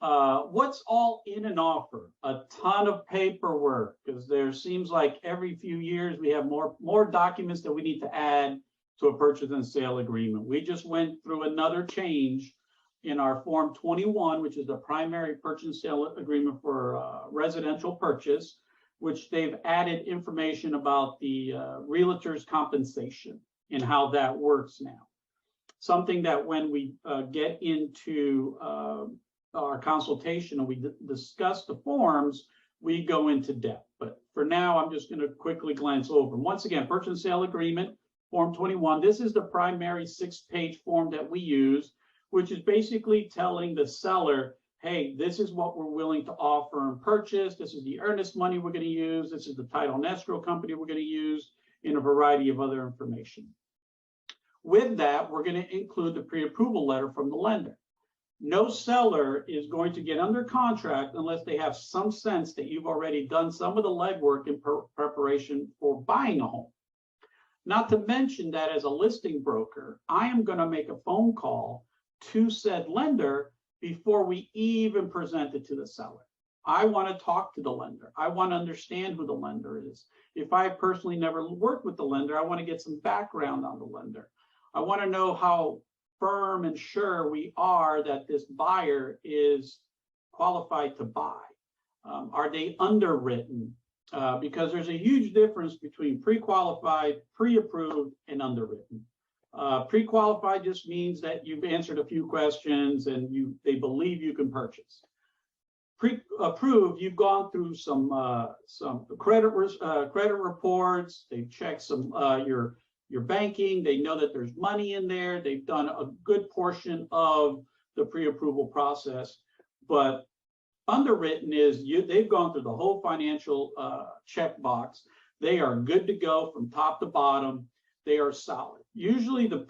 What's all in an offer? A ton of paperwork, because there seems like every few years we have more documents that we need to add to a purchase and sale agreement. We just went through another change in our Form 21, which is the primary purchase and sale agreement for residential purchase, which they've added information about the realtor's compensation and how that works now. Something that when we get into our consultation and we discuss the forms, we go into depth. But for now, I'm just going to quickly glance over. Once again, purchase and sale agreement, Form 21. This is the primary 6-page form that we use, which is basically telling the seller, hey, this is what we're willing to offer and purchase. This is the earnest money we're going to use. This is the title and escrow company we're going to use, and a variety of other information. With that, we're going to include the pre-approval letter from the lender. No seller is going to get under contract unless they have some sense that you've already done some of the legwork in preparation for buying a home. Not to mention that as a listing broker, I am going to make a phone call to said lender before we even present it to the seller. I want to talk to the lender. I want to understand who the lender is. If I personally never worked with the lender, I want to get some background on the lender. I want to know how firm and sure we are that this buyer is qualified to buy. Are they underwritten? Because there's a huge difference between pre-qualified, pre-approved, and underwritten. Pre-qualified just means that you've answered a few questions and they believe you can purchase. Pre-approved, you've gone through some credit reports. They've checked some your banking. They know that there's money in there. They've done a good portion of the pre-approval process. But underwritten is they've gone through the whole financial checkbox. They are good to go from top to bottom. They are solid. Usually the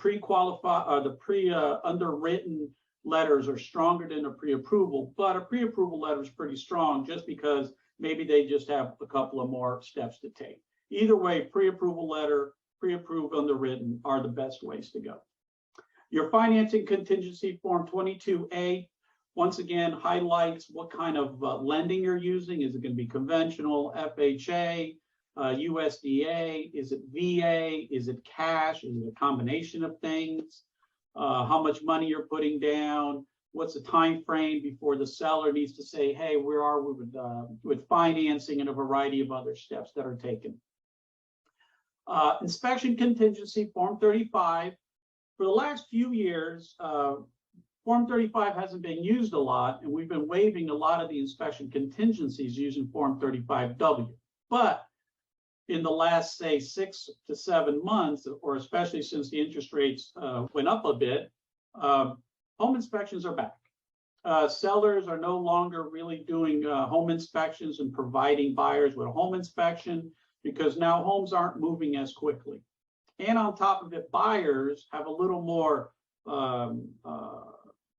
underwritten letters are stronger than a pre-approval, but a pre-approval letter is pretty strong just because maybe they just have a couple of more steps to take. Either way, pre-approval letter, pre-approved, underwritten are the best ways to go. Your financing contingency form 22A, once again, highlights what kind of lending you're using. Is it going to be conventional, FHA, USDA? Is it VA? Is it cash? Is it a combination of things? How much money you're putting down? What's the time frame before the seller needs to say, hey, where are we with financing, and a variety of other steps that are taken. Inspection contingency form 35. For the last few years, Form 35 hasn't been used a lot, and we've been waiving a lot of the inspection contingencies using Form 35W. But in the last, say, 6 to 7 months, or especially since the interest rates went up a bit, home inspections are back. Sellers are no longer really doing home inspections and providing buyers with a home inspection because now homes aren't moving as quickly. And on top of it, buyers have a little more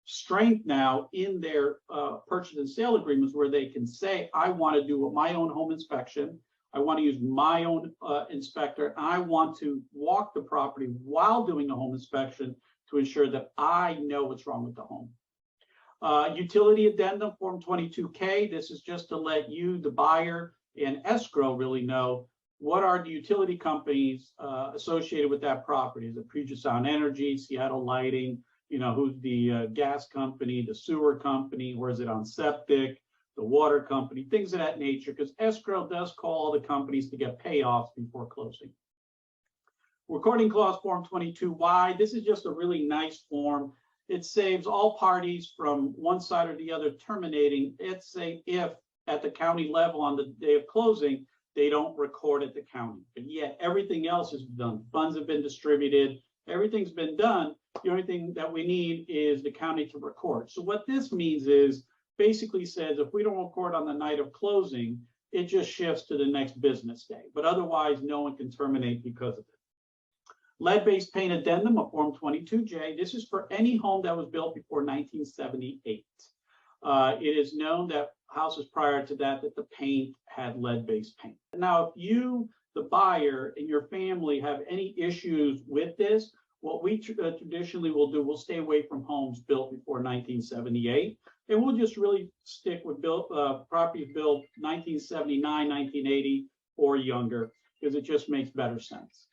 strength now in their purchase and sale agreements where they can say, I want to do my own home inspection. I want to use my own inspector. I want to walk the property while doing a home inspection to ensure that I know what's wrong with the home. Utility addendum form 22K. This is just to let you, the buyer, and escrow really know what are the utility companies associated with that property. Is it Puget Sound Energy, Seattle Lighting, who's the gas company, the sewer company, or is it on septic, the water company, things of that nature, because escrow does call all the companies to get payoffs before closing. Recording clause form 22Y. This is just a really nice form. It saves all parties from one side or the other terminating. It's a if at the county level on the day of closing, they don't record at the county. But yet everything else is done. Funds have been distributed. Everything's been done. The only thing that we need is the county to record. So what this means is basically says if we don't record on the night of closing, it just shifts to the next business day. But otherwise, no one can terminate because of it. Lead-based paint addendum of Form 22J. This is for any home that was built before 1978. It is known that houses prior to that the paint had lead-based paint. Now, if you, the buyer, and your family have any issues with this, what we traditionally will do, we'll stay away from homes built before 1978, and we'll just really stick with properties built 1979, 1980 or younger, because it just makes better sense.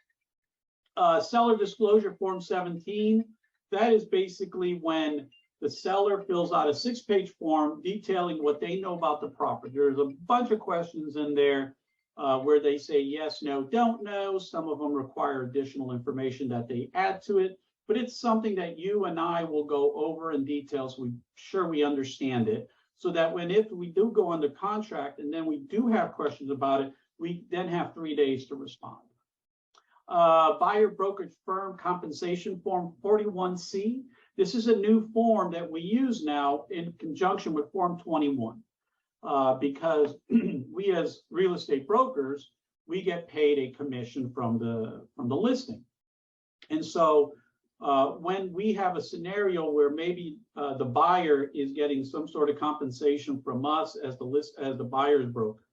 Seller disclosure form 17, that is basically when the seller fills out a 6-page form detailing what they know about the property. There's a bunch of questions in there where they say yes, no, don't know. Some of them require additional information that they add to it, but it's something that you and I will go over in detail so we're sure we understand it, so that if we do go under contract and then we do have questions about it, we then have 3 days to respond. Buyer brokerage firm compensation form 41C. This is a new form that we use now in conjunction with form 21 because we as real estate brokers, we get paid a commission from the listing. And so when we have a scenario where maybe the buyer is getting some sort of compensation from us as the buyer's broker,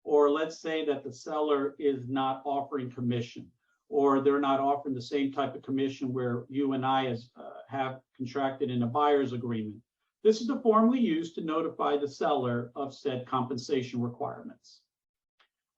or let's say that the seller is not offering commission, or they're not offering the same type of commission where you and I have contracted in a buyer's agreement. This is the form we use to notify the seller of said compensation requirements.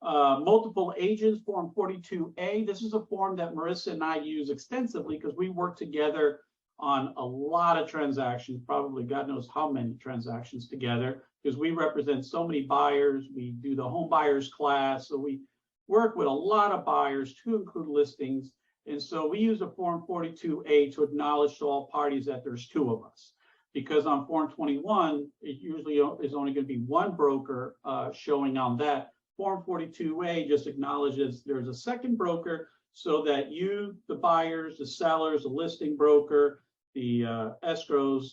Multiple agents form 42A. This is a form that Marissa and I use extensively because we work together on a lot of transactions, probably God knows how many transactions together, because we represent so many buyers. We do the home buyers class, so we work with a lot of buyers to include listings. And so we use a form 42A to acknowledge to all parties that there's 2 of us. Because on form 21, it usually is only going to be 1 broker showing on that. Form 42A just acknowledges there's a second broker so that you, the buyers, the sellers, the listing broker, the escrows,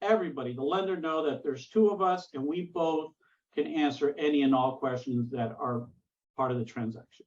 everybody, the lender know that there's 2 of us and we both can answer any and all questions that are part of the transaction.